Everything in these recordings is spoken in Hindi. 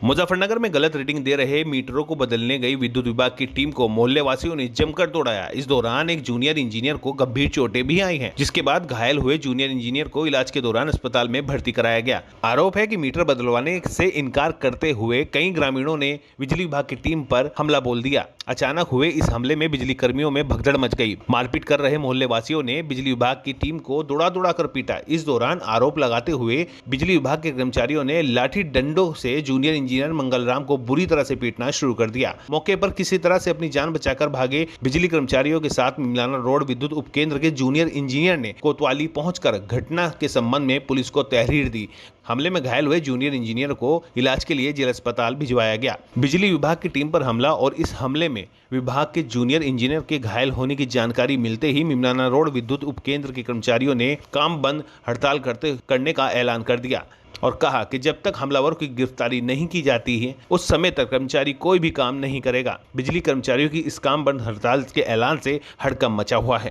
मुजफ्फरनगर में गलत रीडिंग दे रहे मीटरों को बदलने गई विद्युत विभाग की टीम को मोहल्ले वासियों ने जमकर दौड़ाया। इस दौरान एक जूनियर इंजीनियर को गंभीर चोटें भी आई हैं, जिसके बाद घायल हुए जूनियर इंजीनियर को इलाज के दौरान अस्पताल में भर्ती कराया गया। आरोप है कि मीटर बदलवाने से इनकार करते हुए कई ग्रामीणों ने बिजली विभाग की टीम पर हमला बोल दिया। अचानक हुए इस हमले में बिजली कर्मियों में भगदड़ मच गई। मारपीट कर रहे मोहल्ले वासियों ने बिजली विभाग की टीम को दौड़ा कर पीटा। इस दौरान आरोप लगाते हुए बिजली विभाग के कर्मचारियों ने लाठी डंडों से जूनियर इंजीनियर मंगलराम को बुरी तरह से पीटना शुरू कर दिया। मौके पर किसी तरह से अपनी जान बचाकर भागे बिजली कर्मचारियों के साथ मिलाना रोड विद्युत उपकेंद्र के जूनियर इंजीनियर ने कोतवाली पहुंचकर घटना के संबंध में पुलिस को तहरीर दी। हमले में घायल हुए जूनियर इंजीनियर को इलाज के लिए जिला अस्पताल भिजवाया गया। बिजली विभाग की टीम पर हमला और इस हमले में विभाग के जूनियर इंजीनियर के घायल होने की जानकारी मिलते ही मिमलाना रोड विद्युत उपकेंद्र के कर्मचारियों ने काम बंद हड़ताल करने का ऐलान कर दिया और कहा कि जब तक हमलावर की गिरफ्तारी नहीं की जाती है उस समय तक कर्मचारी कोई भी काम नहीं करेगा। बिजली कर्मचारियों की इस काम बंद हड़ताल के ऐलान से हड़कंप मचा हुआ है।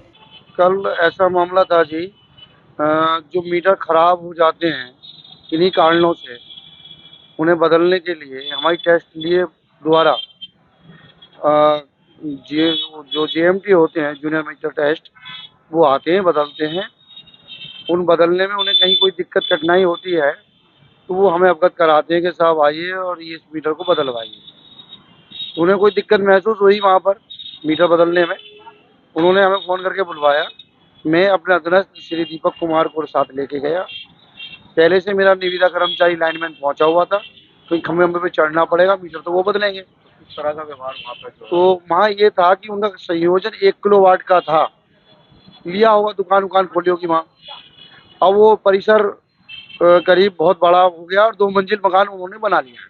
कल ऐसा मामला था जी, जो मीटर खराब हो जाते हैं इन्हीं कारणों से, उन्हें बदलने के लिए हमारी टेस्ट लिए द्वारा जो जेएमटी होते हैं, जूनियर मीटर टेस्ट, वो आते हैं, बदलते हैं। उन बदलने में उन्हें कहीं कोई दिक्कत कठिनाई होती है तो वो हमें अवगत कराते हैं कि साहब आइए और ये इस मीटर को बदलवाइए। तो उन्हें कोई दिक्कत महसूस हुई वहाँ पर मीटर बदलने में, उन्होंने हमें फ़ोन करके बुलवाया। मैं अपने अधीनस्थ श्री दीपक कुमार को साथ लेके गया। पहले से मेरा निविदा कर्मचारी लाइनमैन पहुंचा हुआ था, तो खंभे पे चढ़ना पड़ेगा, मीटर तो वो बदलेंगे। इस तरह का व्यवहार वहाँ पे तो वहाँ ये था कि उनका संयोजन 1 किलोवाट का था, लिया होगा, दुकान खोली होगी वहाँ। अब वो परिसर करीब बहुत बड़ा हो गया और 2 मंजिल मकान उन्होंने बना लिया।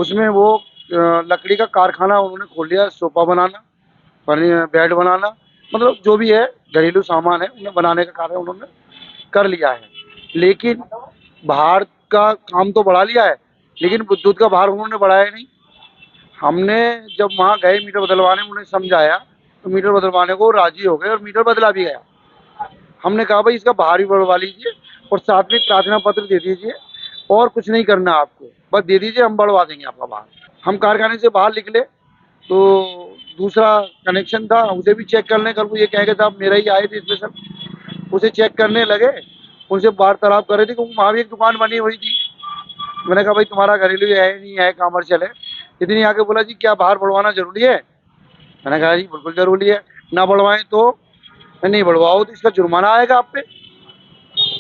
उसमें वो लकड़ी का कारखाना उन्होंने खोल लिया, सोफा बनाना, बेड बनाना, मतलब जो भी है घरेलू सामान है उन्हें बनाने का कार्य उन्होंने कर लिया है। लेकिन बाहर का काम तो बढ़ा लिया है, लेकिन विद्युत का भार उन्होंने बढ़ाया नहीं। हमने जब वहाँ गए मीटर बदलवाने, उन्हें समझाया तो मीटर बदलवाने को राजी हो गए और मीटर बदला भी गया। हमने कहा भाई इसका भार भी बढ़वा लीजिए और साथ में प्रार्थना पत्र दे दीजिए और कुछ नहीं करना आपको, बस दे दीजिए, हम बढ़वा देंगे आपका भार। हम कारखाने से बाहर निकले तो दूसरा कनेक्शन था, उसे भी चेक करने, कल वो ये कह के साहब मेरा ही आए थे स्पेशल, उसे चेक करने लगे, उनसे वार्तालाप कर रहे थे क्योंकि वहाँ भी एक दुकान बनी हुई थी। मैंने कहा भाई तुम्हारा घरेलू है नहीं है, कमर्शियल है? इतनी आके बोला जी क्या बाहर बढ़वाना जरूरी है? मैंने कहा जी बिल्कुल जरूरी है, ना बढ़वाएं तो नहीं, बढ़वाओ तो इसका जुर्माना आएगा आप पे।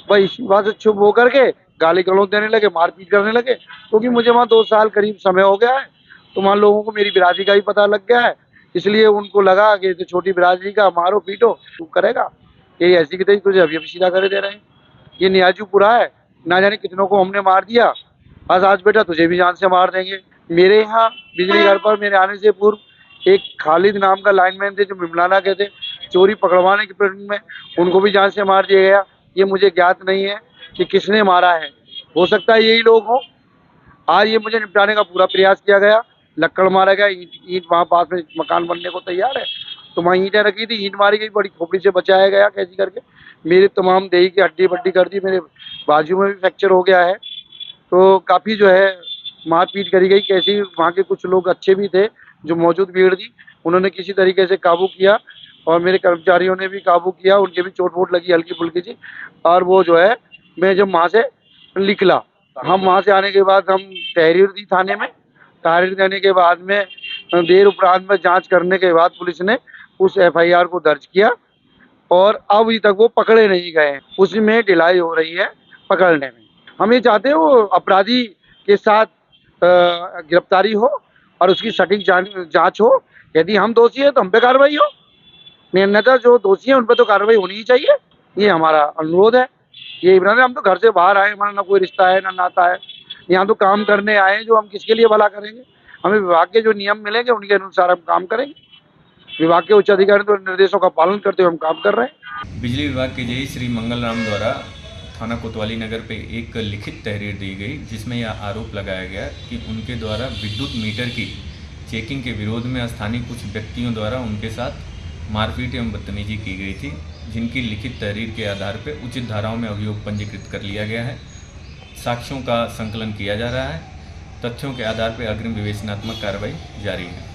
भाई इसी बात से चुप होकर के गाली गलौज देने लगे, मारपीट करने लगे, क्योंकि मुझे वहाँ 2 साल करीब समय हो गया है, तो वहाँ लोगों को मेरी बिरादरी का भी पता लग गया है, इसलिए उनको लगा कि तो छोटी बिरादरी का मारो पीटो तू करेगा, ये ऐसी की तैसी तुझे अभी सीधा कर दे रहे हैं। ये नियाजूपुरा है, ना जाने कितनों को हमने मार दिया, आज बेटा तुझे भी जान से मार देंगे। मेरे यहाँ बिजली घर पर मेरे आने से पूर्व एक खालिद नाम का लाइनमैन थे जो मिमलाना के थे, चोरी पकड़वाने के प्रकरण में उनको भी जान से मार दिया गया। ये मुझे ज्ञात नहीं है कि किसने मारा है, हो सकता है यही लोग हों। आज ये मुझे निपटाने का पूरा प्रयास किया गया, लक्कड़ मारा गया, ईंट वहाँ पास में मकान बनने को तैयार है तो वहाँ ईंटें रखी थी, ईंट मारी गई, बड़ी खोपड़ी से बचाया गया कैसी करके। मेरी तमाम देही की हड्डी बड्डी कर दी, मेरे बाजू में भी फ्रैक्चर हो गया है। तो काफ़ी जो है मारपीट करी गई। कैसी वहाँ के कुछ लोग अच्छे भी थे जो मौजूद भीड़ थी, उन्होंने किसी तरीके से काबू किया और मेरे कर्मचारियों ने भी काबू किया, उनके भी चोट वोट लगी हल्की फुल्की सी। और वो जो है मैं जब वहाँ से निकला, हम वहाँ से आने के बाद हम तहरीर दी थाने में। तहरीर देने के बाद में देर उपरांत में जांच करने के बाद पुलिस ने उस एफआईआर को दर्ज किया और अभी तक वो पकड़े नहीं गए, उसी में ढिलाई हो रही है पकड़ने में। हम ये चाहते हैं वो अपराधी के साथ गिरफ्तारी हो और उसकी सटीक जांच हो। यदि हम दोषी है तो हम पे कार्रवाई हो, अन्यथा जो दोषी है उन पर तो कार्रवाई होनी ही चाहिए। ये हमारा अनुरोध है। ये इमरान, हम तो घर से बाहर आए, हमारा ना कोई रिश्ता है ना नाता है, यहाँ तो काम करने आए हैं। जो हम किसके लिए भला करेंगे? हमें विभाग के जो नियम मिलेंगे उनके अनुसार हम काम करेंगे। विभाग के उच्च अधिकारी तो निर्देशों का पालन करते हुए हम काम कर रहे हैं। बिजली विभाग के जेई श्री मंगलराम द्वारा थाना कोतवाली नगर पे एक लिखित तहरीर दी गई, जिसमें यह आरोप लगाया गया कि उनके द्वारा विद्युत मीटर की चेकिंग के विरोध में स्थानीय कुछ व्यक्तियों द्वारा उनके साथ मारपीट एवं बदतमीजी की गई थी, जिनकी लिखित तहरीर के आधार पर उचित धाराओं में अभियोग पंजीकृत कर लिया गया है। साक्ष्यों का संकलन किया जा रहा है तथ्यों के आधार पर अग्रिम विवेचनात्मक कार्रवाई जारी है।